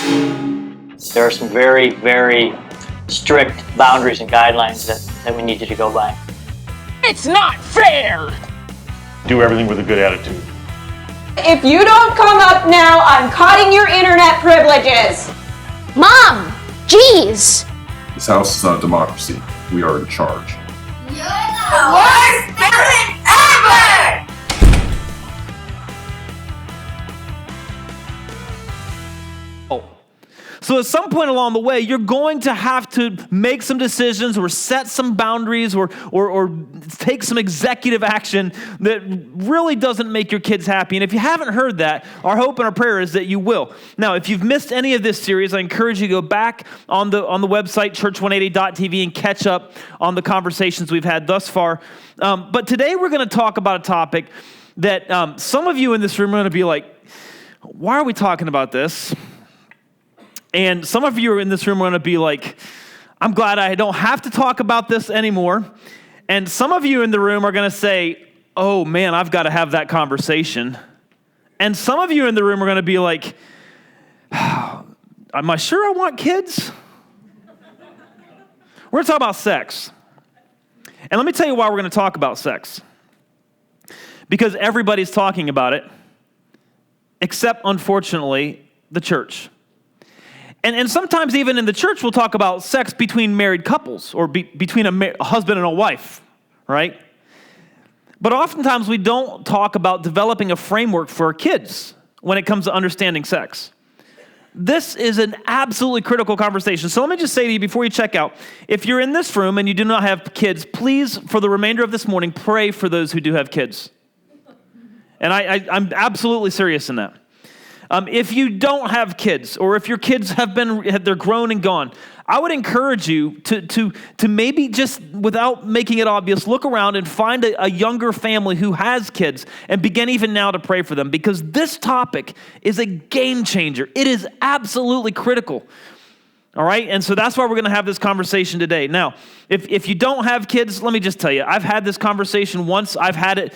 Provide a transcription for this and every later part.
There are some very, very strict boundaries and guidelines that we need you to go by. It's not fair! Do everything with a good attitude. If you don't come up now, I'm cutting your internet privileges. Mom, jeez. This house is not a democracy. We are in charge. You're the worst parent ever! So at some point along the way, you're going to have to make some decisions or set some boundaries or take some executive action that really doesn't make your kids happy. And if you haven't heard that, our hope and our prayer is that you will. Now, if you've missed any of this series, I encourage you to go back on the website, church180.tv, and catch up on the conversations we've had thus far. But today we're going to talk about a topic that some of you in this room are going to be like, why are we talking about this? And some of you in this room are going to be like, I'm glad I don't have to talk about this anymore. And some of you in the room are going to say, oh man, I've got to have that conversation. And some of you in the room are going to be like, am I sure I want kids? We're going to talk about sex. And let me tell you why we're going to talk about sex. Because everybody's talking about it, except, unfortunately, the church. And sometimes even in the church, we'll talk about sex between married couples or between a husband and a wife, right? But oftentimes we don't talk about developing a framework for our kids when it comes to understanding sex. This is an absolutely critical conversation. So let me just say to you before you check out, if you're in this room and you do not have kids, please, for the remainder of this morning, pray for those who do have kids. And I'm absolutely serious in that. If you don't have kids, or if your kids they're grown and gone, I would encourage you to maybe just, without making it obvious, look around and find a younger family who has kids and begin even now to pray for them, because this topic is a game changer. It is absolutely critical. All right, and so that's why we're going to have this conversation today. Now, if you don't have kids, let me just tell you, I've had this conversation once. I've heard it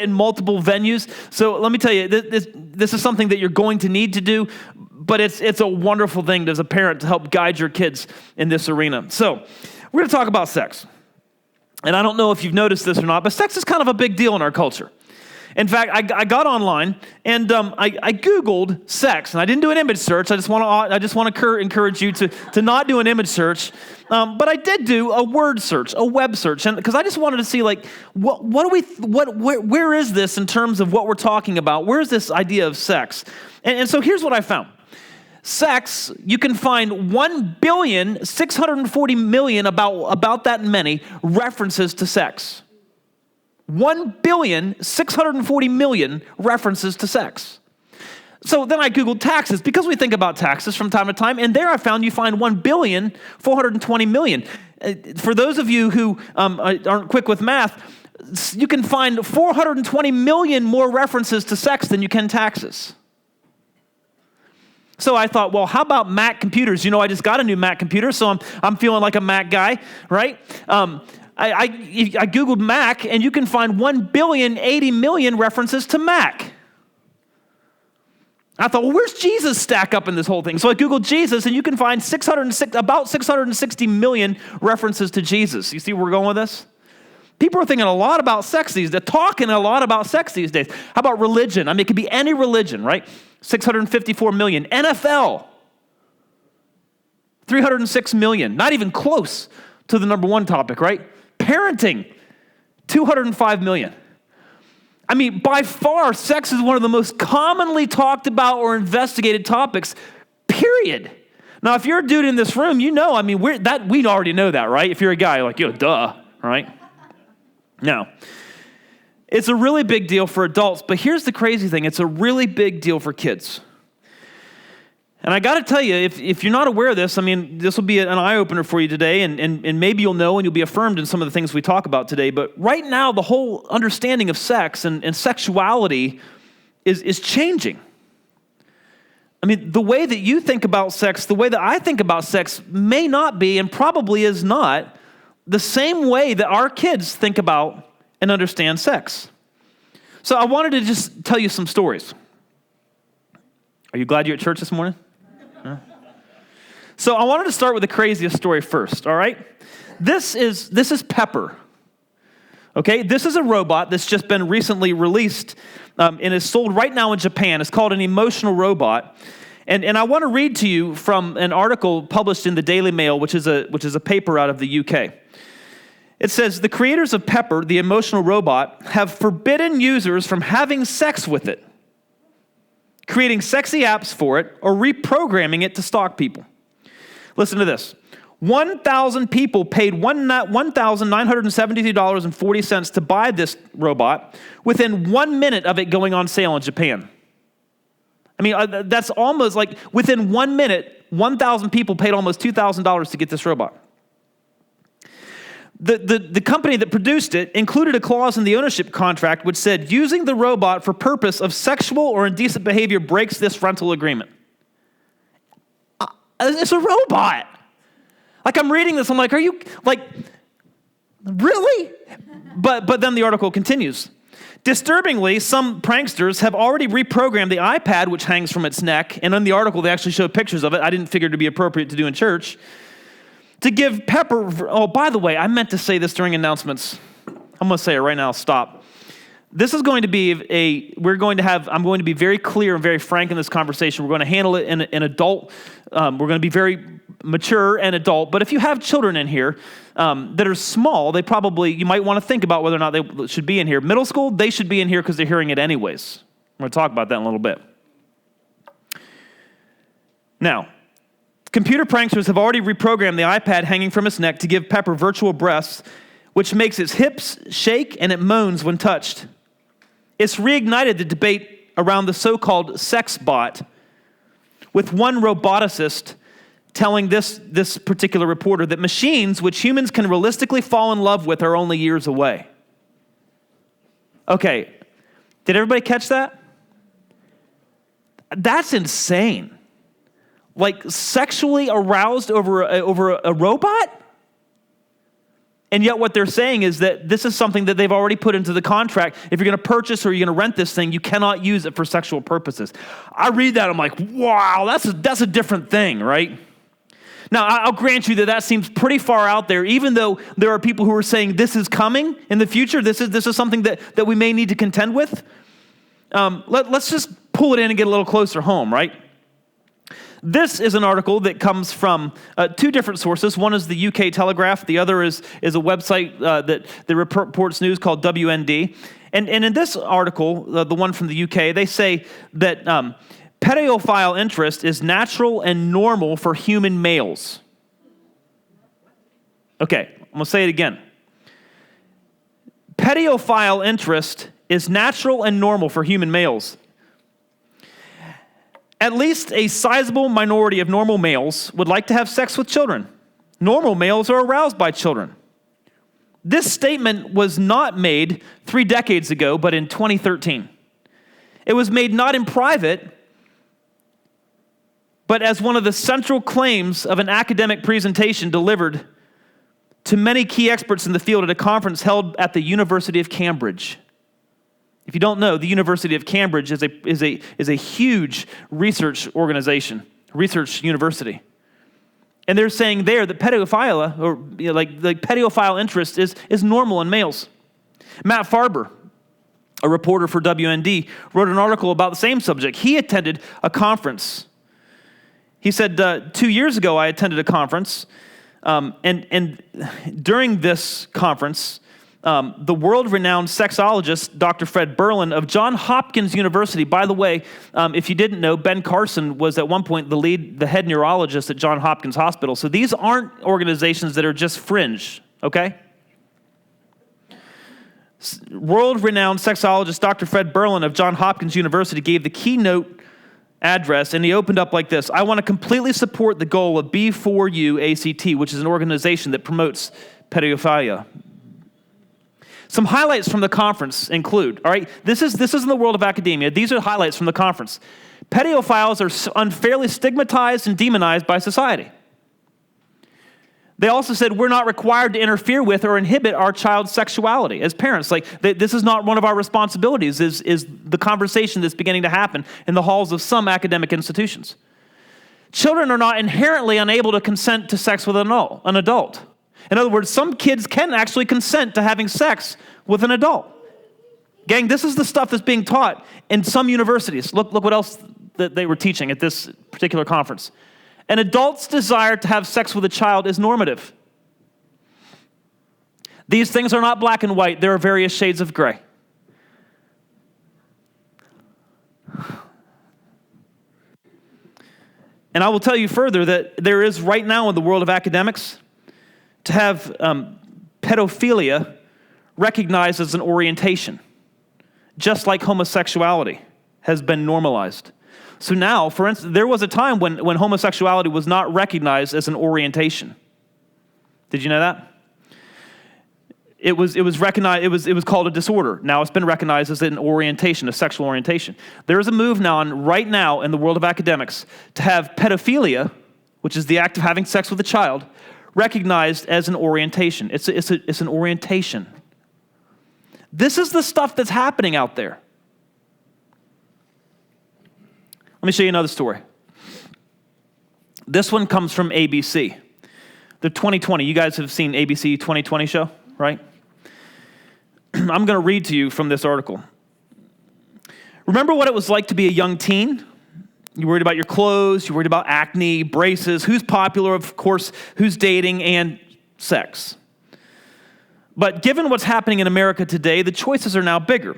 in multiple venues. So let me tell you, this is something that you're going to need to do, but it's a wonderful thing as a parent to help guide your kids in this arena. So we're going to talk about sex. And I don't know if you've noticed this or not, but sex is kind of a big deal in our culture. In fact, I got online and I Googled sex, and I didn't do an image search. I just want to encourage you to not do an image search, but I did do a word search, a web search, and because I just wanted to see like where is this in terms of what we're talking about? Where is this idea of sex? And so here's what I found. Sex, you can find 1,640,000,000 about that many references to sex. 1,640,000,000 references to sex. So then I Googled taxes, because we think about taxes from time to time, and there I found you find 1,420,000,000. For those of you who aren't quick with math, you can find 420 million more references to sex than you can taxes. So I thought, well, how about Mac computers? You know, I just got a new Mac computer, so I'm feeling like a Mac guy, right? I Googled Mac, and you can find 1,080,000,000 references to Mac. I thought, well, where's Jesus stack up in this whole thing? So I Googled Jesus, and you can find about 660 million references to Jesus. You see where we're going with this? People are thinking a lot about sex these days. They're talking a lot about sex these days. How about religion? I mean, it could be any religion, right? 654 million. NFL, 306 million. Not even close to the number one topic, right? Parenting, 205 million. I mean, by far, sex is one of the most commonly talked about or investigated topics, period. Now, if you're a dude in this room, you know, I mean, we already know that, right? If you're a guy, you're like, duh, right? Now, it's a really big deal for adults, but here's the crazy thing. It's a really big deal for kids. And I got to tell you, if you're not aware of this, I mean, this will be an eye-opener for you today, and maybe you'll know and you'll be affirmed in some of the things we talk about today. But right now, the whole understanding of sex and sexuality is changing. I mean, the way that you think about sex, the way that I think about sex may not be, and probably is not, the same way that our kids think about and understand sex. So I wanted to just tell you some stories. Are you glad you're at church this morning? So I wanted to start with the craziest story first, all right? This is Pepper. Okay, this is a robot that's just been recently released and is sold right now in Japan. It's called an emotional robot. And I want to read to you from an article published in the Daily Mail, which is a paper out of the UK. It says, the creators of Pepper, the emotional robot, have forbidden users from having sex with it, creating sexy apps for it, or reprogramming it to stalk people. Listen to this. 1,000 people paid $1,972.40 to buy this robot within 1 minute of it going on sale in Japan. I mean, that's almost like within 1 minute, 1,000 people paid almost $2,000 to get this robot. The company that produced it included a clause in the ownership contract which said, using the robot for purpose of sexual or indecent behavior breaks this rental agreement. It's a robot. Like, I'm reading this, I'm like, are you, like, really? But then the article continues. Disturbingly, some pranksters have already reprogrammed the iPad, which hangs from its neck, and in the article they actually show pictures of it. I didn't figure it to be appropriate to do in church. To give Pepper, oh, by the way, I meant to say this during announcements. I'm going to say it right now, stop. This is going to be I'm going to be very clear and very frank in this conversation. We're going to handle it in adult, we're going to be very mature and adult, but if you have children in here that are small, you might want to think about whether or not they should be in here. Middle school, they should be in here because they're hearing it anyways. We're going to talk about that in a little bit. Now, computer pranksters have already reprogrammed the iPad hanging from its neck to give Pepper virtual breasts, which makes its hips shake and it moans when touched. It's reignited the debate around the so-called sex bot, with one roboticist telling this particular reporter that machines which humans can realistically fall in love with are only years away. Okay, did everybody catch that? That's insane. Like, sexually aroused over a robot? And yet what they're saying is that this is something that they've already put into the contract. If you're going to purchase or you're going to rent this thing, you cannot use it for sexual purposes. I read that, I'm like, wow, that's a different thing, right? Now, I'll grant you that seems pretty far out there, even though there are people who are saying this is coming in the future. This is something that we may need to contend with. Let's just pull it in and get a little closer home, right? This is an article that comes from two different sources. One is the UK Telegraph. The other is a website that reports news called WND. And in this article, the one from the UK, they say that pedophile interest is natural and normal for human males. Okay, I'm going to say it again. Pedophile interest is natural and normal for human males. At least a sizable minority of normal males would like to have sex with children. Normal males are aroused by children. This statement was not made 3 decades ago, but in 2013. It was made not in private, but as one of the central claims of an academic presentation delivered to many key experts in the field at a conference held at the University of Cambridge. If you don't know, the University of Cambridge is a huge research organization, research university. And they're saying there that pedophilia, or pedophile interest is normal in males. Matt Farber, a reporter for WND, wrote an article about the same subject. He attended a conference. He said, 2 years ago I attended a conference, and during this conference, the world-renowned sexologist, Dr. Fred Berlin of Johns Hopkins University. By the way, if you didn't know, Ben Carson was at one point the head neurologist at Johns Hopkins Hospital. So these aren't organizations that are just fringe, okay? World-renowned sexologist Dr. Fred Berlin of Johns Hopkins University gave the keynote address, and he opened up like this: I want to completely support the goal of B4U ACT, which is an organization that promotes pedophilia. Some highlights from the conference include, all right, this is in the world of academia. These are highlights from the conference. Pedophiles are unfairly stigmatized and demonized by society. They also said we're not required to interfere with or inhibit our child's sexuality as parents. This is not one of our responsibilities, is the conversation that's beginning to happen in the halls of some academic institutions. children are not inherently unable to consent to sex with an adult. In other words, some kids can actually consent to having sex with an adult. Gang, this is the stuff that's being taught in some universities. Look what else that they were teaching at this particular conference. An adult's desire to have sex with a child is normative. These things are not black and white. There are various shades of gray. And I will tell you further that there is right now in the world of academics to have pedophilia recognized as an orientation, just like homosexuality has been normalized. So now, for instance, there was a time when homosexuality was not recognized as an orientation. Did you know that? It was recognized. It was called a disorder. Now it's been recognized as an orientation, a sexual orientation. There is a move right now in the world of academics to have pedophilia, which is the act of having sex with a child, recognized as an orientation. It's an orientation. This is the stuff that's happening out there. Let me show you another story. This one comes from ABC. The 2020. You guys have seen ABC 2020 show, right? I'm going to read to you from this article. Remember what it was like to be a young teen? You worried about your clothes, you worried about acne, braces, who's popular, of course, who's dating, and sex. But given what's happening in America today, the choices are now bigger.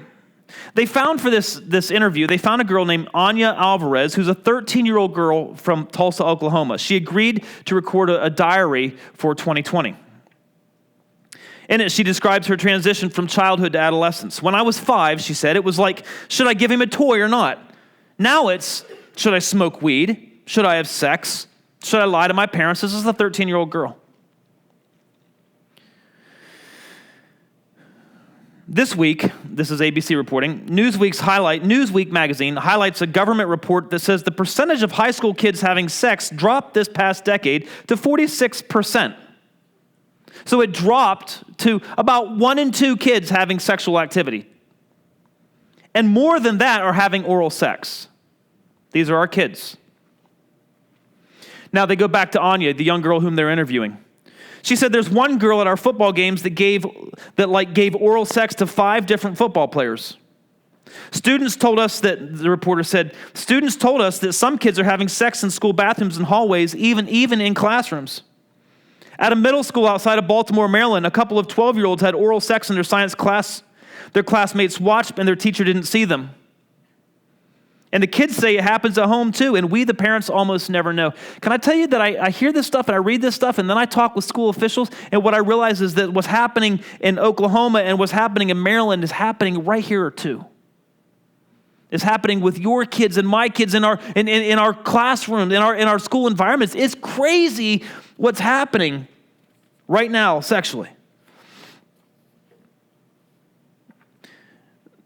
They found for this interview, they found a girl named Anya Alvarez, who's a 13-year-old girl from Tulsa, Oklahoma. She agreed to record a diary for 2020. In it, she describes her transition from childhood to adolescence. When I was 5, she said, it was like, should I give him a toy or not? Now it's, should I smoke weed? Should I have sex? Should I lie to my parents? This is the 13-year-old girl. This week, this is ABC reporting, Newsweek magazine highlights a government report that says the percentage of high school kids having sex dropped this past decade to 46%. So it dropped to about 1 in 2 kids having sexual activity. And more than that are having oral sex. These are our kids. Now they go back to Anya, the young girl whom they're interviewing. She said there's one girl at our football games that gave oral sex to 5 different football players. The reporter said, students told us that some kids are having sex in school bathrooms and hallways, even in classrooms. At a middle school outside of Baltimore, Maryland, a couple of 12-year-olds had oral sex in their science class. Their classmates watched and their teacher didn't see them. And the kids say it happens at home too, and we, the parents, almost never know. Can I tell you that I hear this stuff and I read this stuff, and then I talk with school officials, and what I realize is that what's happening in Oklahoma and what's happening in Maryland is happening right here too. It's happening with your kids and my kids in our classrooms, in our school environments. It's crazy what's happening right now sexually.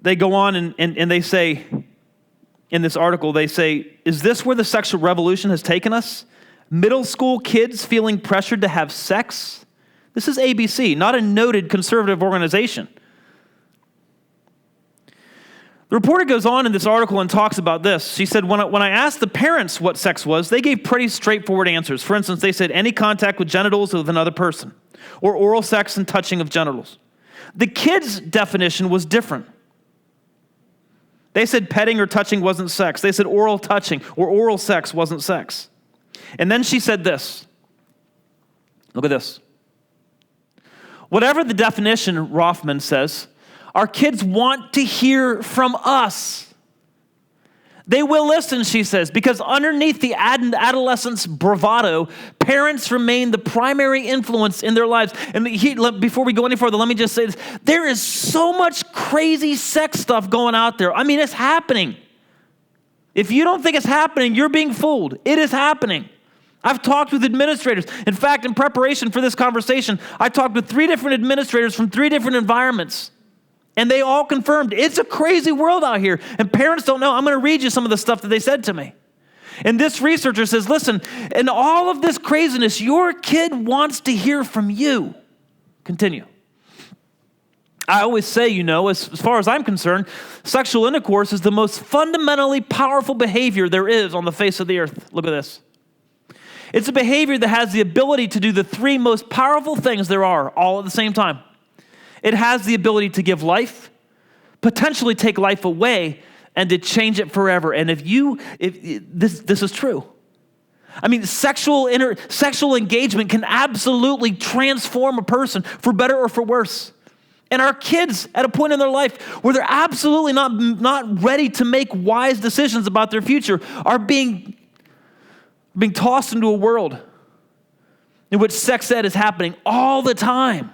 They go on and they say, in this article, they say, is this where the sexual revolution has taken us? Middle school kids feeling pressured to have sex? This is ABC, not a noted conservative organization. The reporter goes on in this article and talks about this. She said, when I asked the parents what sex was, they gave pretty straightforward answers. For instance, they said any contact with genitals with another person, or oral sex and touching of genitals. The kids' definition was different. They said petting or touching wasn't sex. They said oral touching or oral sex wasn't sex. And then she said this. Look at this. Whatever the definition, Rothman says, our kids want to hear from us. They will listen, she says, because underneath the adolescent's bravado, parents remain the primary influence in their lives. And before we go any further, let me just say this. There is so much crazy sex stuff going out there. I mean, it's happening. If you don't think it's happening, you're being fooled. It is happening. I've talked with administrators. In fact, in preparation for this conversation, I talked with 3 different administrators from 3 different environments. And they all confirmed it's a crazy world out here. And parents don't know. I'm going to read you some of the stuff that they said to me. And this researcher says, listen, in all of this craziness, your kid wants to hear from you. Continue. I always say, as far as I'm concerned, sexual intercourse is the most fundamentally powerful behavior there is on the face of the earth. Look at this. It's a behavior that has the ability to do the three most powerful things there are all at the same time. It has the ability to give life, potentially take life away, and to change it forever. And if this is true. I mean, sexual engagement can absolutely transform a person for better or for worse. And our kids at a point in their life where they're absolutely not ready to make wise decisions about their future are being tossed into a world in which sex ed is happening all the time.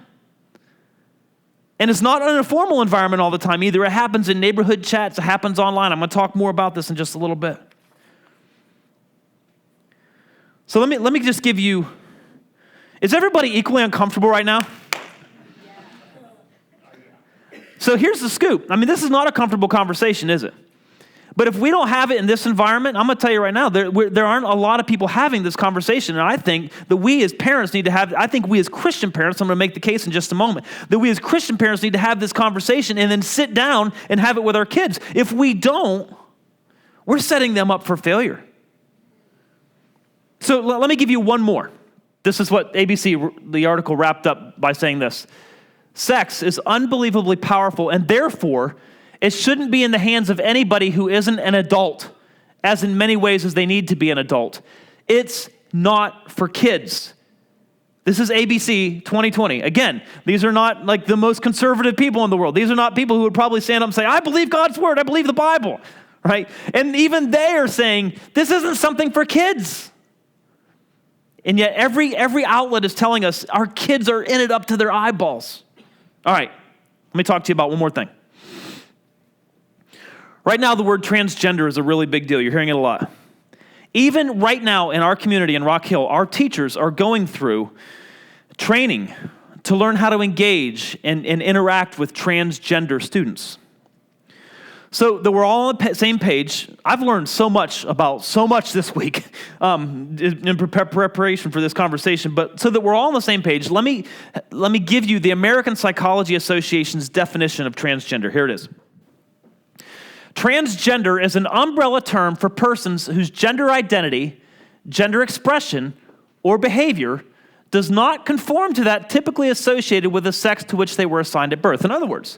And it's not in a formal environment all the time either. It happens in neighborhood chats. It happens online. I'm going to talk more about this in just a little bit. So let me just give you, is everybody equally uncomfortable right now? So here's the scoop. I mean, this is not a comfortable conversation, is it? But if we don't have it in this environment, I'm going to tell you right now, there aren't a lot of people having this conversation. And I think that we as parents need to have, I think we as Christian parents, I'm going to make the case in just a moment, that we as Christian parents need to have this conversation and then sit down and have it with our kids. If we don't, we're setting them up for failure. So let me give you one more. This is what ABC, the article wrapped up by saying this. Sex is unbelievably powerful, and therefore, it shouldn't be in the hands of anybody who isn't an adult, as in many ways as they need to be an adult. It's not for kids. This is ABC 2020. Again, these are not like the most conservative people in the world. These are not people who would probably stand up and say, I believe God's word, I believe the Bible, right? And even they are saying, this isn't something for kids. And yet every outlet is telling us our kids are in it up to their eyeballs. All right, let me talk to you about one more thing. Right now, the word transgender is a really big deal. You're hearing it a lot. Even right now in our community in Rock Hill, our teachers are going through training to learn how to engage and interact with transgender students. So that we're all on the same page. I've learned so much this week in preparation for this conversation. But so that we're all on the same page, let me give you the American Psychology Association's definition of transgender. Here it is. Transgender is an umbrella term for persons whose gender identity, gender expression, or behavior does not conform to that typically associated with the sex to which they were assigned at birth. In other words,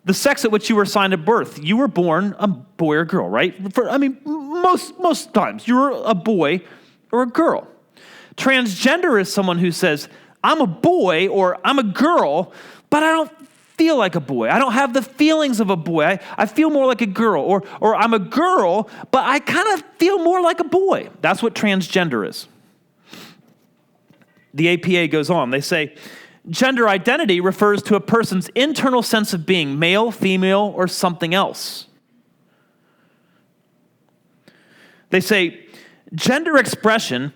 the sex at which you were assigned at birth, you were born a boy or girl, right? Most times, you're a boy or a girl. Transgender is someone who says, I'm a boy or I'm a girl, but I don't feel like a boy. I don't have the feelings of a boy. I feel more like a girl. Or I'm a girl, but I kind of feel more like a boy. That's what transgender is. The APA goes on. They say, gender identity refers to a person's internal sense of being male, female, or something else. They say gender expression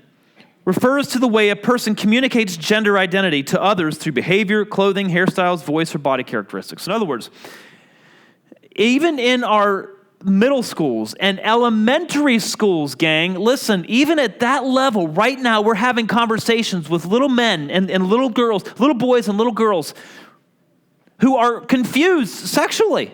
refers to the way a person communicates gender identity to others through behavior, clothing, hairstyles, voice, or body characteristics. In other words, even in our middle schools and elementary schools, gang, listen, even at that level, right now, we're having conversations with little men and little girls, little boys and little girls who are confused sexually.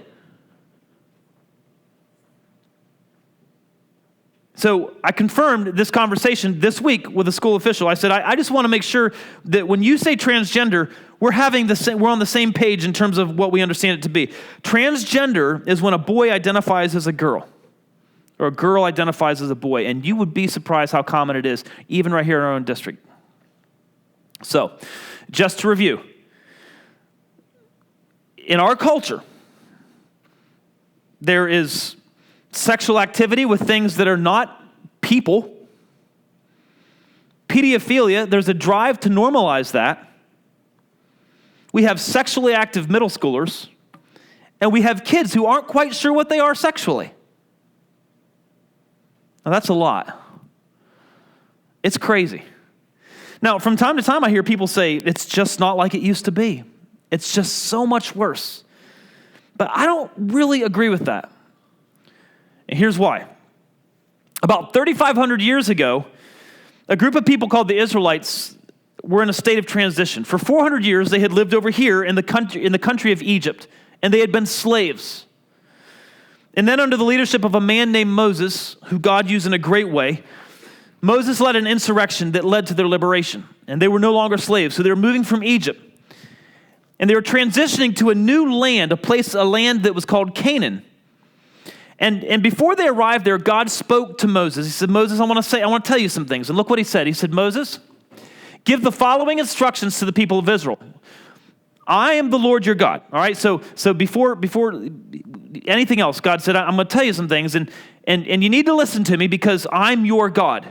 So I confirmed this conversation this week with a school official. I said, I just want to make sure that when you say transgender, we're on the same page in terms of what we understand it to be. Transgender is when a boy identifies as a girl, or a girl identifies as a boy, and you would be surprised how common it is, even right here in our own district. So, just to review, in our culture, there is sexual activity with things that are not people. Pedophilia, there's a drive to normalize that. We have sexually active middle schoolers, and we have kids who aren't quite sure what they are sexually. Now, that's a lot. It's crazy. Now, from time to time, I hear people say, it's just not like it used to be. It's just so much worse. But I don't really agree with that. And here's why. About 3,500 years ago, a group of people called the Israelites were in a state of transition. For 400 years, they had lived over here in the country of Egypt, and they had been slaves. And then under the leadership of a man named Moses, who God used in a great way, Moses led an insurrection that led to their liberation, and they were no longer slaves. So they were moving from Egypt, and they were transitioning to a new land, a land that was called Canaan. And before they arrived there, God spoke to Moses. He said, Moses, I want to tell you some things. And look what he said. He said, Moses, give the following instructions to the people of Israel. I am the Lord your God. All right. So before anything else, God said, I'm going to tell you some things, and you need to listen to me because I'm your God.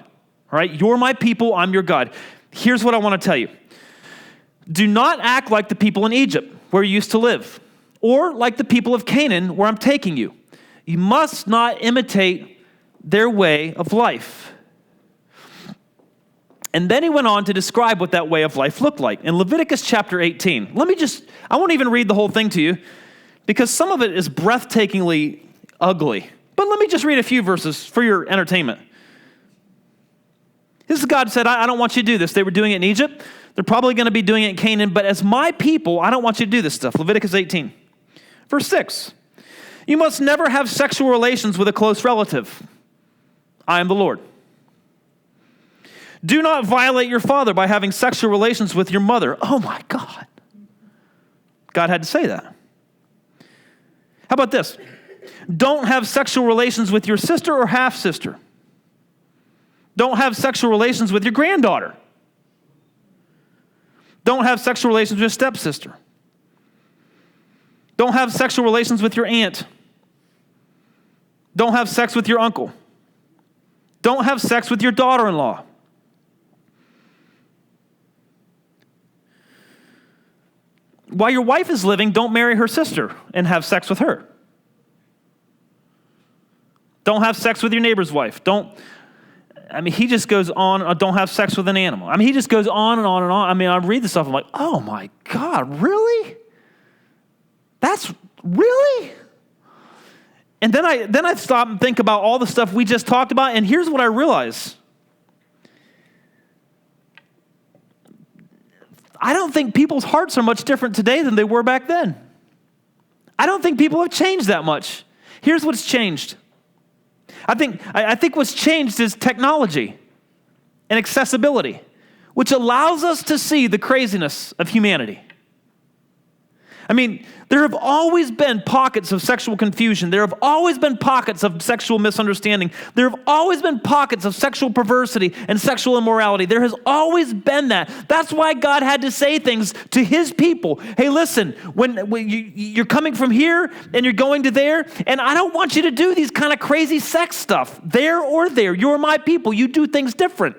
All right. You're my people. I'm your God. Here's what I want to tell you. Do not act like the people in Egypt where you used to live, or like the people of Canaan where I'm taking you. You must not imitate their way of life. And then he went on to describe what that way of life looked like. In Leviticus chapter 18, I won't even read the whole thing to you because some of it is breathtakingly ugly. But let me just read a few verses for your entertainment. This is God said, I don't want you to do this. They were doing it in Egypt. They're probably going to be doing it in Canaan. But as my people, I don't want you to do this stuff. Leviticus 18, verse 6. You must never have sexual relations with a close relative. I am the Lord. Do not violate your father by having sexual relations with your mother. Oh my God. God had to say that. How about this? Don't have sexual relations with your sister or half-sister. Don't have sexual relations with your granddaughter. Don't have sexual relations with your stepsister. Don't have sexual relations with your aunt. Don't have sex with your uncle. Don't have sex with your daughter-in-law. While your wife is living, don't marry her sister and have sex with her. Don't have sex with your neighbor's wife. He just goes on, don't have sex with an animal. He just goes on and on and on. I read this stuff, I'm like, oh my God, really? That's really? And then I stop and think about all the stuff we just talked about, and here's what I realize. I don't think people's hearts are much different today than they were back then. I don't think people have changed that much. Here's what's changed. I think what's changed is technology and accessibility, which allows us to see the craziness of humanity. There have always been pockets of sexual confusion. There have always been pockets of sexual misunderstanding. There have always been pockets of sexual perversity and sexual immorality. There has always been that. That's why God had to say things to his people. Hey, listen, when you're coming from here and you're going to there, and I don't want you to do these kind of crazy sex stuff there or there. You're my people. You do things different.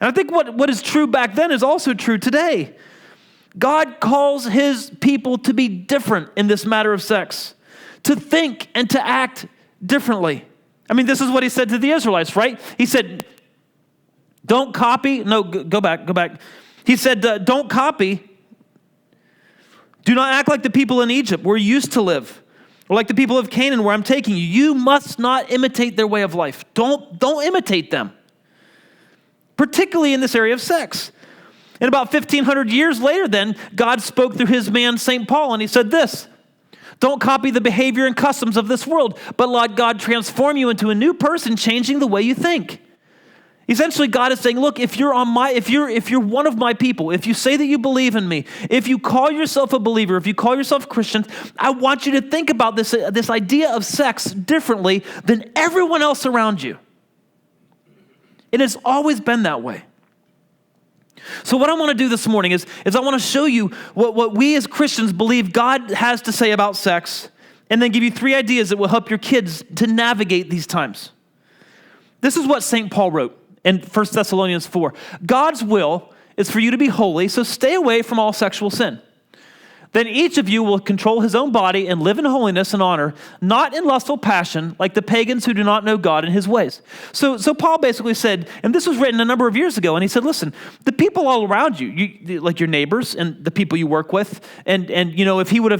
And I think what is true back then is also true today. God calls his people to be different in this matter of sex, to think and to act differently. This is what he said to the Israelites, right? He said, don't copy. No, go back. He said, don't copy. Do not act like the people in Egypt where you used to live, or like the people of Canaan where I'm taking you. You must not imitate their way of life. Don't imitate them, particularly in this area of sex. And about 1,500 years later then, God spoke through his man, St. Paul, and he said this, don't copy the behavior and customs of this world, but let God transform you into a new person, changing the way you think. Essentially, God is saying, look, if you're one of my people, if you say that you believe in me, if you call yourself a believer, if you call yourself a Christian, I want you to think about this idea of sex differently than everyone else around you. It has always been that way. So what I want to do this morning is I want to show you what we as Christians believe God has to say about sex, and then give you 3 ideas that will help your kids to navigate these times. This is what St. Paul wrote in 1 Thessalonians 4. God's will is for you to be holy, so stay away from all sexual sin. Then each of you will control his own body and live in holiness and honor, not in lustful passion, like the pagans who do not know God and his ways. So Paul basically said, and this was written a number of years ago, and he said, listen, the people all around you, like your neighbors and the people you work with, and if he would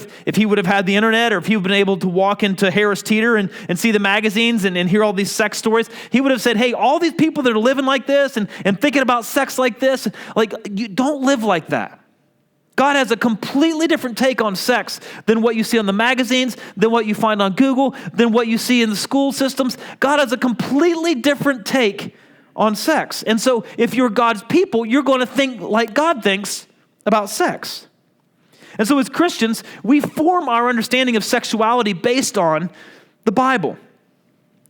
have had the internet, or if he would have been able to walk into Harris Teeter and see the magazines and hear all these sex stories, he would have said, hey, all these people that are living like this and thinking about sex like this, like, you don't live like that. God has a completely different take on sex than what you see on the magazines, than what you find on Google, than what you see in the school systems. God has a completely different take on sex. And so if you're God's people, you're going to think like God thinks about sex. And so as Christians, we form our understanding of sexuality based on the Bible.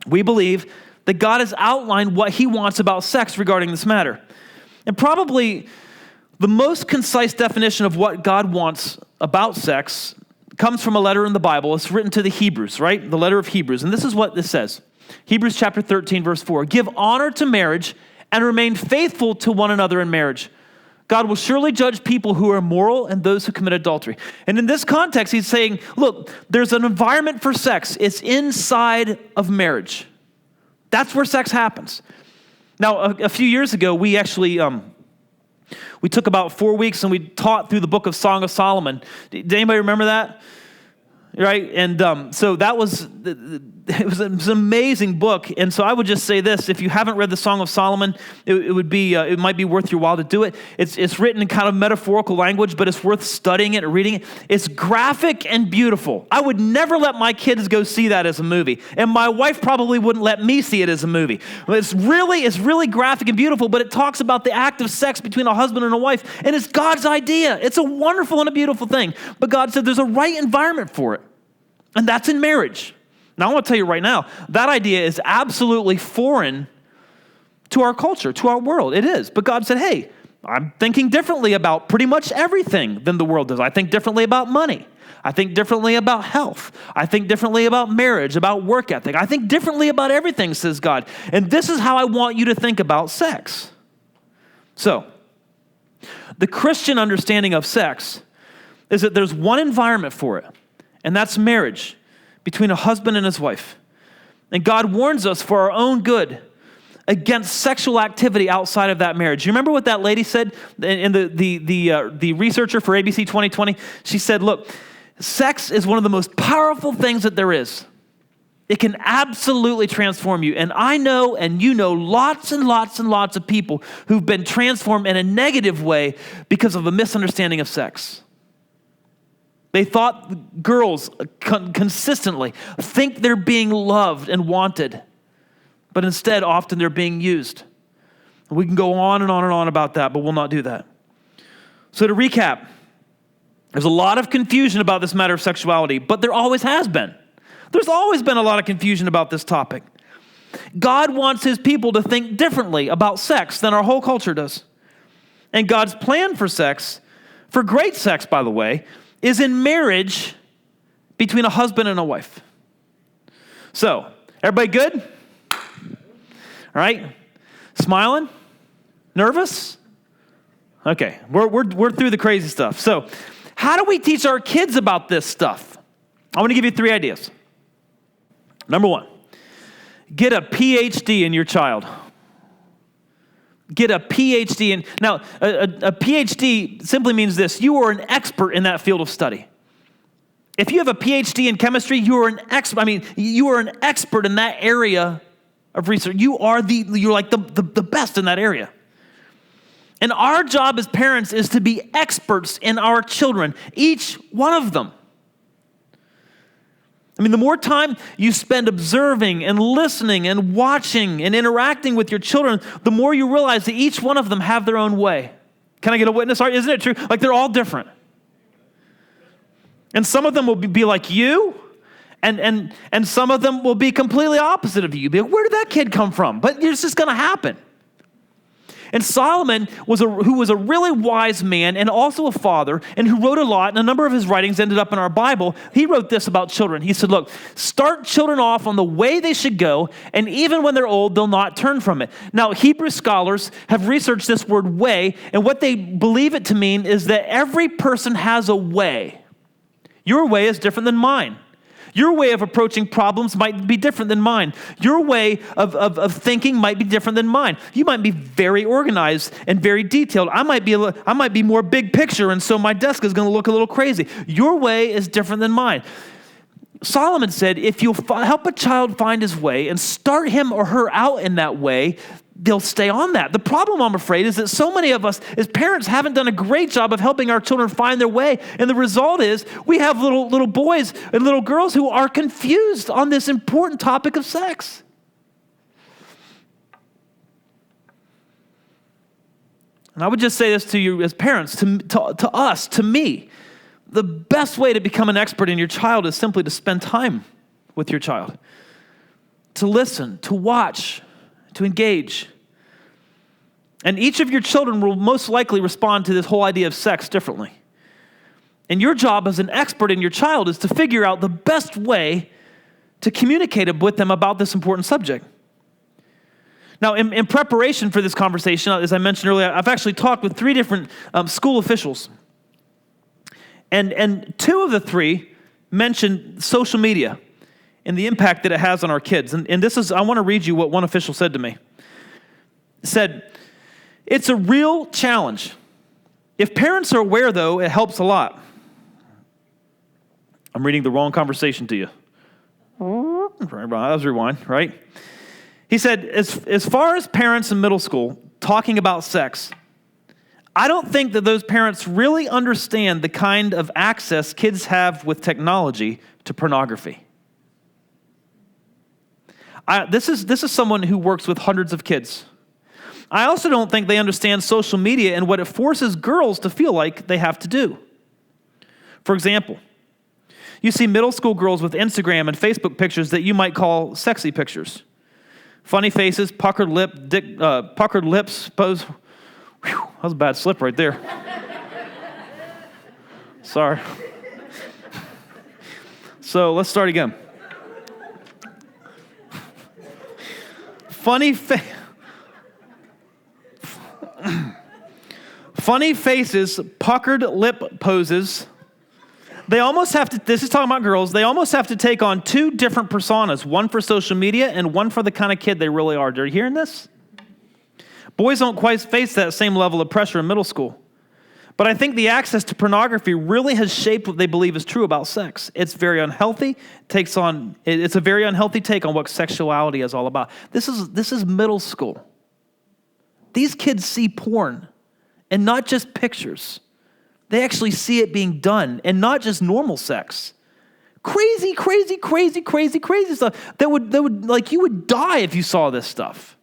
We believe that God has outlined what he wants about sex regarding this matter. And probably the most concise definition of what God wants about sex comes from a letter in the Bible. It's written to the Hebrews, right? The letter of Hebrews. And this is what this says. Hebrews chapter 13, verse 4. Give honor to marriage and remain faithful to one another in marriage. God will surely judge people who are immoral and those who commit adultery. And in this context, he's saying, look, there's an environment for sex. It's inside of marriage. That's where sex happens. Now, a few years ago, we actually we took about 4 weeks and we taught through the book of Song of Solomon. Did anybody remember that? Right? And so that was, it was an amazing book. And so I would just say this, if you haven't read the Song of Solomon, it might be worth your while to do it. It's written in kind of metaphorical language, but it's worth studying it and reading it. It's graphic and beautiful. I would never let my kids go see that as a movie. And my wife probably wouldn't let me see it as a movie. It's really graphic and beautiful, but it talks about the act of sex between a husband and a wife. And it's God's idea. It's a wonderful and a beautiful thing. But God said there's a right environment for it. And that's in marriage. Now, I want to tell you right now, that idea is absolutely foreign to our culture, to our world. It is. But God said, hey, I'm thinking differently about pretty much everything than the world does. I think differently about money. I think differently about health. I think differently about marriage, about work ethic. I think differently about everything, says God. And this is how I want you to think about sex. So, the Christian understanding of sex is that there's one environment for it. And that's marriage between a husband and his wife. And God warns us for our own good against sexual activity outside of that marriage. You remember what that lady said? And the researcher for ABC 2020, she said, look, sex is one of the most powerful things that there is. It can absolutely transform you. And I know, and you know, lots and lots and lots of people who've been transformed in a negative way because of a misunderstanding of sex. They thought girls consistently think they're being loved and wanted, but instead often they're being used. We can go on and on and on about that, but we'll not do that. So to recap, there's a lot of confusion about this matter of sexuality, but there always has been. There's always been a lot of confusion about this topic. God wants his people to think differently about sex than our whole culture does. And God's plan for sex, for great sex, by the way, is in marriage between a husband and a wife. So, everybody good? All right? Smiling? Nervous? Okay, we're through the crazy stuff. So, how do we teach our kids about this stuff? I want to give you 3 ideas. Number 1, get a PhD in your child. Get a PhD in. Now, a PhD simply means this. You are an expert in that field of study. If you have a PhD in chemistry, you are an expert. You are an expert in that area of research. You're like the best in that area. And our job as parents is to be experts in our children, each one of them. The more time you spend observing and listening and watching and interacting with your children, the more you realize that each one of them have their own way. Can I get a witness? Isn't it true? Like they're all different. And some of them will be like you, and some of them will be completely opposite of you. You'll be like, where did that kid come from? But it's just going to happen. And Solomon, who was a really wise man and also a father, and who wrote a lot, and a number of his writings ended up in our Bible, he wrote this about children. He said, look, start children off on the way they should go, and even when they're old, they'll not turn from it. Now, Hebrew scholars have researched this word way, and what they believe it to mean is that every person has a way. Your way is different than mine. Your way of approaching problems might be different than mine. Your way of thinking might be different than mine. You might be very organized and very detailed. I might be more big picture, and so my desk is going to look a little crazy. Your way is different than mine. Solomon said, if you'll help a child find his way and start him or her out in that way, they'll stay on that. The problem, I'm afraid, is that so many of us as parents haven't done a great job of helping our children find their way. And the result is we have little boys and little girls who are confused on this important topic of sex. And I would just say this to you as parents, to us, to me. The best way to become an expert in your child is simply to spend time with your child, to listen, to watch, to engage. And each of your children will most likely respond to this whole idea of sex differently. And your job as an expert in your child is to figure out the best way to communicate with them about this important subject. Now, in preparation for this conversation, as I mentioned earlier, I've actually talked with 3 different school officials. And 2 of the 3 mentioned social media and the impact that it has on our kids. And this is, I want to read you what one official said to me. He said, "It's a real challenge. If parents are aware, though, it helps a lot." I'm reading the wrong conversation to you. That was rewind, right? He said, as far as parents in middle school talking about sex, I don't think that those parents really understand the kind of access kids have with technology to pornography. This is someone who works with hundreds of kids. I also don't think they understand social media and what it forces girls to feel like they have to do. For example, you see middle school girls with Instagram and Facebook pictures that you might call sexy pictures. Funny faces, puckered lips, pose. Whew, that was a bad slip right there. Sorry. So let's start again. Funny faces, puckered lip poses. They almost have to, this is talking about girls, they almost have to take on 2 different personas, one for social media and one for the kind of kid they really are. Are you hearing this? Boys don't quite face that same level of pressure in middle school. But I think the access to pornography really has shaped what they believe is true about sex. It's very unhealthy, it's a very unhealthy take on what sexuality is all about. This is middle school. These kids see porn, and not just pictures. They actually see it being done, and not just normal sex. Crazy stuff that would like you would die if you saw this stuff.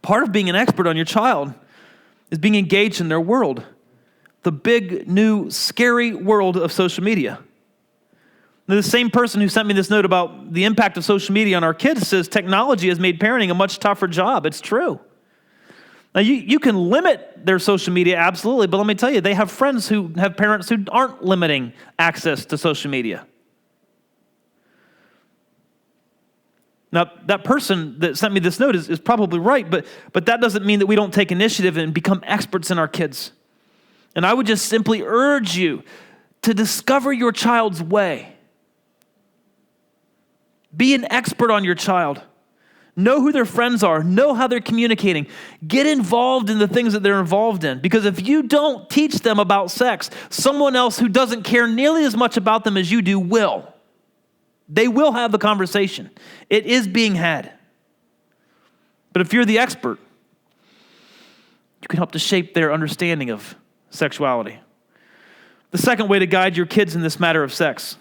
Part of being an expert on your child is being engaged in their world, the big, new, scary world of social media. Now, the same person who sent me this note about the impact of social media on our kids says technology has made parenting a much tougher job. It's true. Now, you can limit their social media, absolutely, but let me tell you, they have friends who have parents who aren't limiting access to social media. Now, that person that sent me this note is probably right, but that doesn't mean that we don't take initiative and become experts in our kids. And I would just simply urge you to discover your child's way. Be an expert on your child. Know who their friends are. Know how they're communicating. Get involved in the things that they're involved in. Because if you don't teach them about sex, someone else who doesn't care nearly as much about them as you do will. They will have the conversation. It is being had. But if you're the expert, you can help to shape their understanding of sexuality. The second way to guide your kids in this matter of sex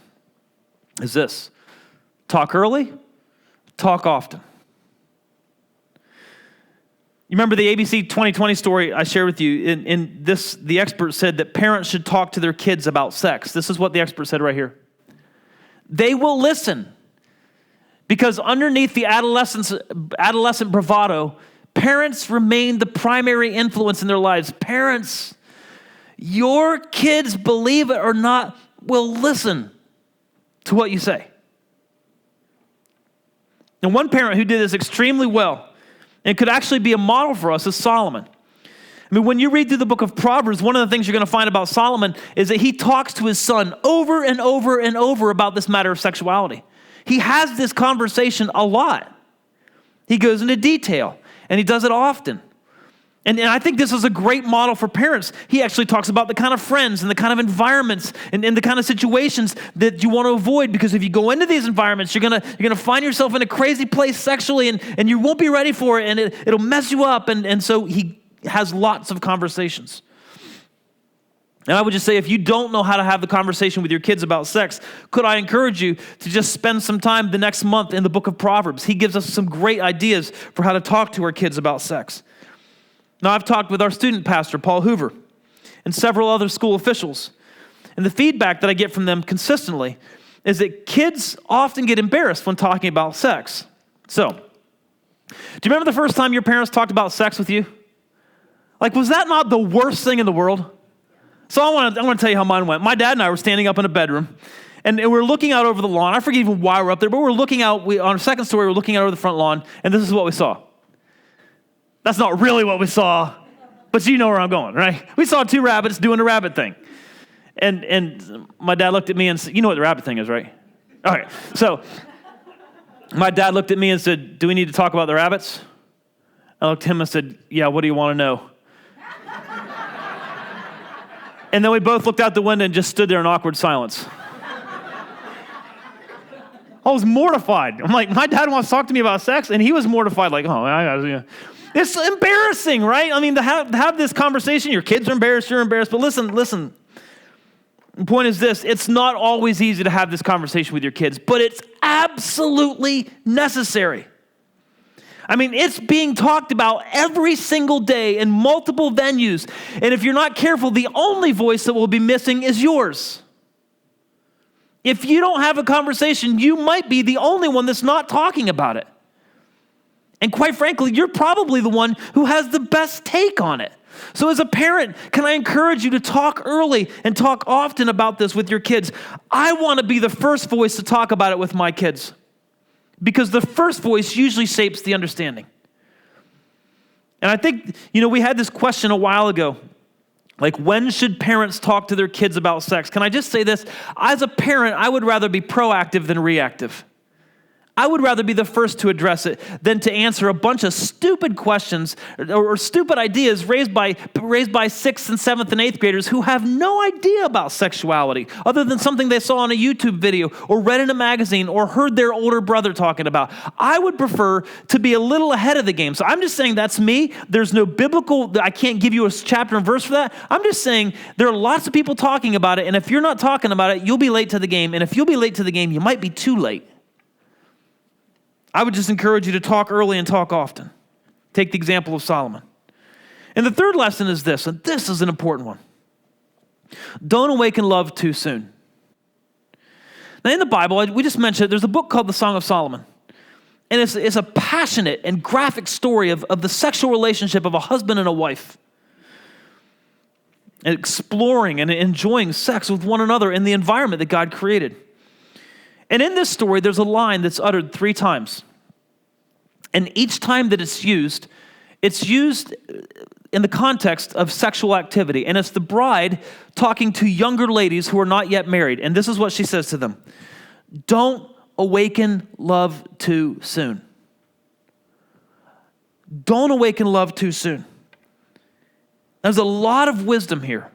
is this: talk early, talk often. You remember the ABC 2020 story I shared with you? In this, the expert said that parents should talk to their kids about sex. This is what the expert said right here. They will listen because underneath the adolescent bravado, parents remain the primary influence in their lives. Parents, your kids, believe it or not, will listen to what you say. And one parent who did this extremely well and could actually be a model for us is Solomon. I mean, when you read through the book of Proverbs, one of the things you're going to find about Solomon is that he talks to his son over and over and over about this matter of sexuality. He has this conversation a lot. He goes into detail, and he does it often. And I think this is a great model for parents. He actually talks about the kind of friends and the kind of environments and the kind of situations that you want to avoid, because if you go into these environments, you're gonna find yourself in a crazy place sexually, and you won't be ready for it, and it'll mess you up. And so he has lots of conversations. And I would just say, if you don't know how to have the conversation with your kids about sex, could I encourage you to just spend some time the next month in the book of Proverbs? He gives us some great ideas for how to talk to our kids about sex. Now, I've talked with our student pastor, Paul Hoover, and several other school officials. And the feedback that I get from them consistently is that kids often get embarrassed when talking about sex. So, do you remember the first time your parents talked about sex with you? Like, was that not the worst thing in the world? So I want to tell you how mine went. My dad and I were standing up in a bedroom, and we were looking out over the lawn. I forget even why we're up there, but we were looking out, on our second story, we were looking out over the front lawn, and this is what we saw. That's not really what we saw, but you know where I'm going, right? We saw two rabbits doing a rabbit thing. And my dad looked at me and said, you know what the rabbit thing is, right? All right, so my dad looked at me and said, do we need to talk about the rabbits? I looked at him and said, yeah, what do you want to know? And then we both looked out the window and just stood there in awkward silence. I was mortified. I'm like, my dad wants to talk to me about sex, and he was mortified, like, oh, it's embarrassing, right? I mean, to have this conversation, your kids are embarrassed, you're embarrassed, but listen. The point is this: it's not always easy to have this conversation with your kids, but it's absolutely necessary. I mean, it's being talked about every single day in multiple venues, and if you're not careful, the only voice that will be missing is yours. If you don't have a conversation, you might be the only one that's not talking about it. And quite frankly, you're probably the one who has the best take on it. So as a parent, can I encourage you to talk early and talk often about this with your kids? I want to be the first voice to talk about it with my kids, because the first voice usually shapes the understanding. And I think, we had this question a while ago. Like, when should parents talk to their kids about sex? Can I just say this? As a parent, I would rather be proactive than reactive. I would rather be the first to address it than to answer a bunch of stupid questions or stupid ideas raised by 6th and 7th and 8th graders who have no idea about sexuality other than something they saw on a YouTube video or read in a magazine or heard their older brother talking about. I would prefer to be a little ahead of the game. So I'm just saying that's me. There's no biblical, I can't give you a chapter and verse for that. I'm just saying there are lots of people talking about it, and if you're not talking about it, you'll be late to the game. And if you'll be late to the game, you might be too late. I would just encourage you to talk early and talk often. Take the example of Solomon. And the third lesson is this, and this is an important one. Don't awaken love too soon. Now in the Bible, we just mentioned it, there's a book called the Song of Solomon. And it's a passionate and graphic story of the sexual relationship of a husband and a wife. And exploring and enjoying sex with one another in the environment that God created. And in this story, there's a line that's uttered 3 times. And each time that it's used in the context of sexual activity. And it's the bride talking to younger ladies who are not yet married. And this is what she says to them. Don't awaken love too soon. Don't awaken love too soon. There's a lot of wisdom here.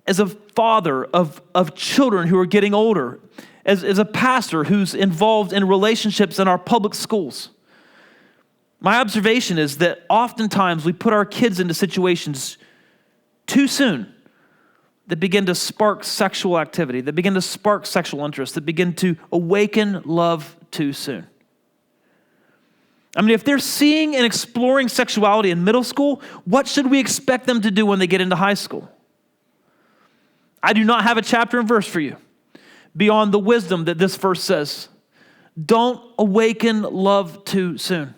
As a father of children who are getting older, as a pastor who's involved in relationships in our public schools, my observation is that oftentimes we put our kids into situations too soon that begin to spark sexual activity, that begin to spark sexual interest, that begin to awaken love too soon. I mean, if they're seeing and exploring sexuality in middle school, what should we expect them to do when they get into high school? I do not have a chapter and verse for you beyond the wisdom that this verse says. Don't awaken love too soon.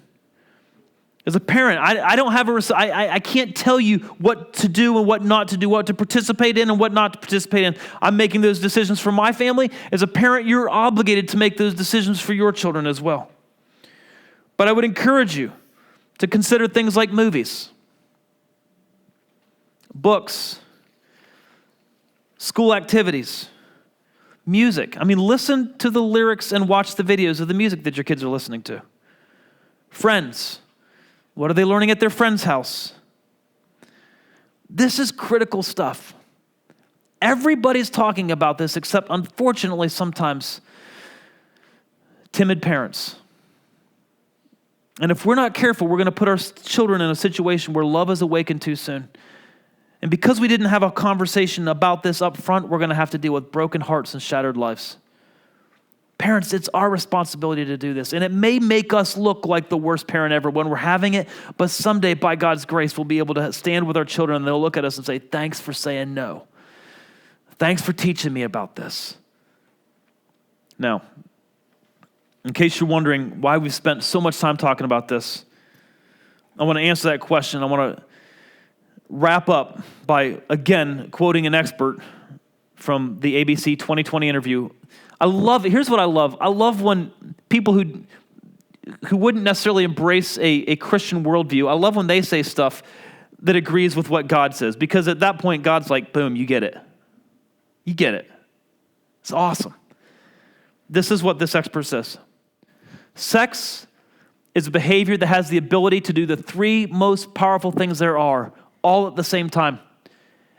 As a parent, I don't have I can't tell you what to do and what not to do, what to participate in and what not to participate in. I'm making those decisions for my family. As a parent, you're obligated to make those decisions for your children as well. But I would encourage you to consider things like movies, books, school activities, music. I mean, listen to the lyrics and watch the videos of the music that your kids are listening to. Friends, What are they learning at their friend's house? This is critical stuff. Everybody's talking about this, except unfortunately sometimes timid parents. And if we're not careful, we're going to put our children in a situation where love is awakened too soon. And because we didn't have a conversation about this up front, we're going to have to deal with broken hearts and shattered lives. Parents, it's our responsibility to do this. And it may make us look like the worst parent ever when we're having it, but someday, by God's grace, we'll be able to stand with our children and they'll look at us and say, thanks for saying no. Thanks for teaching me about this. Now, in case you're wondering why we've spent so much time talking about this, I want to answer that question. I want to wrap up by, again, quoting an expert from the ABC 2020 interview. I love it. Here's what I love. I love when people who wouldn't necessarily embrace a Christian worldview, I love when they say stuff that agrees with what God says, because at that point, God's like, boom, you get it. You get it. It's awesome. This is what this expert says. Sex is a behavior that has the ability to do the three most powerful things there are, all at the same time.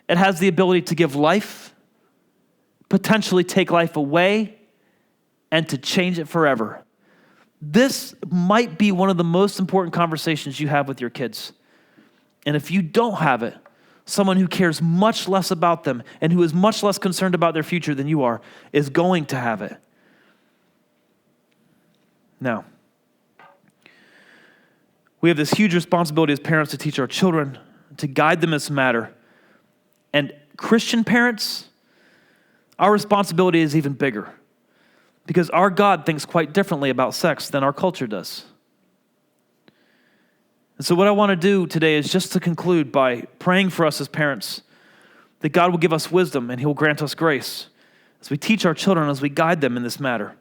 It has the ability to give life, potentially take life away, and to change it forever. This might be one of the most important conversations you have with your kids. And if you don't have it, someone who cares much less about them and who is much less concerned about their future than you are is going to have it. Now, we have this huge responsibility as parents to teach our children, to guide them in this matter. And Christian parents, our responsibility is even bigger because our God thinks quite differently about sex than our culture does. And so what I want to do today is just to conclude by praying for us as parents that God will give us wisdom and He will grant us grace as we teach our children, as we guide them in this matter,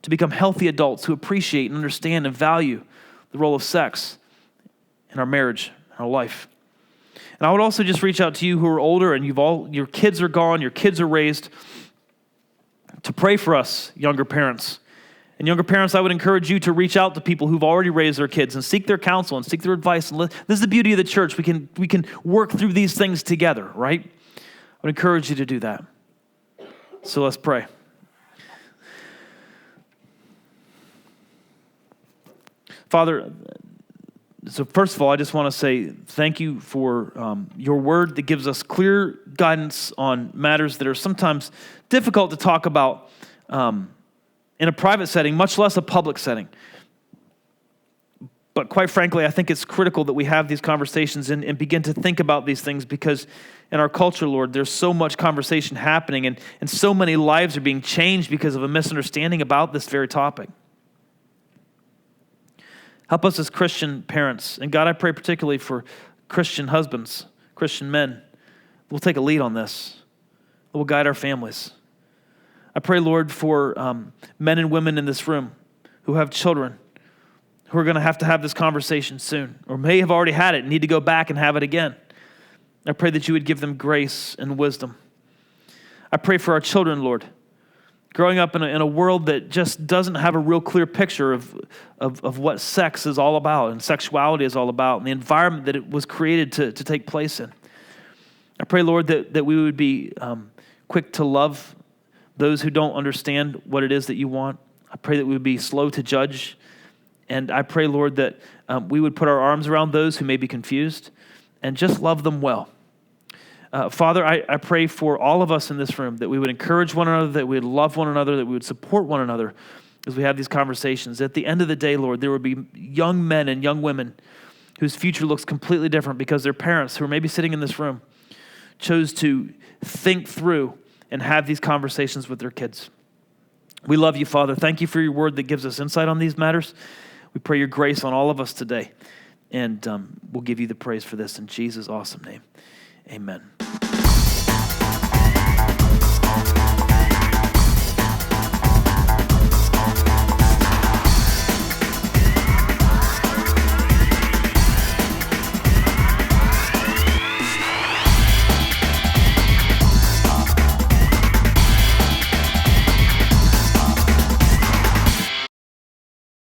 to become healthy adults who appreciate and understand and value the role of sex in our marriage, in our life. And I would also just reach out to you who are older and your kids are gone, your kids are raised, to pray for us, younger parents. And younger parents, I would encourage you to reach out to people who've already raised their kids and seek their counsel and seek their advice. And this is the beauty of the church. We can work through these things together, right? I would encourage you to do that. So let's pray. Father, so first of all, I just want to say thank you for your word that gives us clear guidance on matters that are sometimes difficult to talk about in a private setting, much less a public setting. But quite frankly, I think it's critical that we have these conversations and begin to think about these things, because in our culture, Lord, there's so much conversation happening and so many lives are being changed because of a misunderstanding about this very topic. Help us as Christian parents. And God, I pray particularly for Christian husbands, Christian men. We'll take a lead on this. We'll guide our families. I pray, Lord, for men and women in this room who have children who are going to have this conversation soon, or may have already had it and need to go back and have it again. I pray that you would give them grace and wisdom. I pray for our children, Lord, growing up in a world that just doesn't have a real clear picture of what sex is all about and sexuality is all about and the environment that it was created to take place in. I pray, Lord, that we would be quick to love those who don't understand what it is that you want. I pray that we would be slow to judge. And I pray, Lord, that we would put our arms around those who may be confused and just love them well. Father, I pray for all of us in this room that we would encourage one another, that we would love one another, that we would support one another as we have these conversations. At the end of the day, Lord, there would be young men and young women whose future looks completely different because their parents, who are maybe sitting in this room, chose to think through and have these conversations with their kids. We love you, Father. Thank you for your word that gives us insight on these matters. We pray your grace on all of us today. And we'll give you the praise for this in Jesus' awesome name. Amen.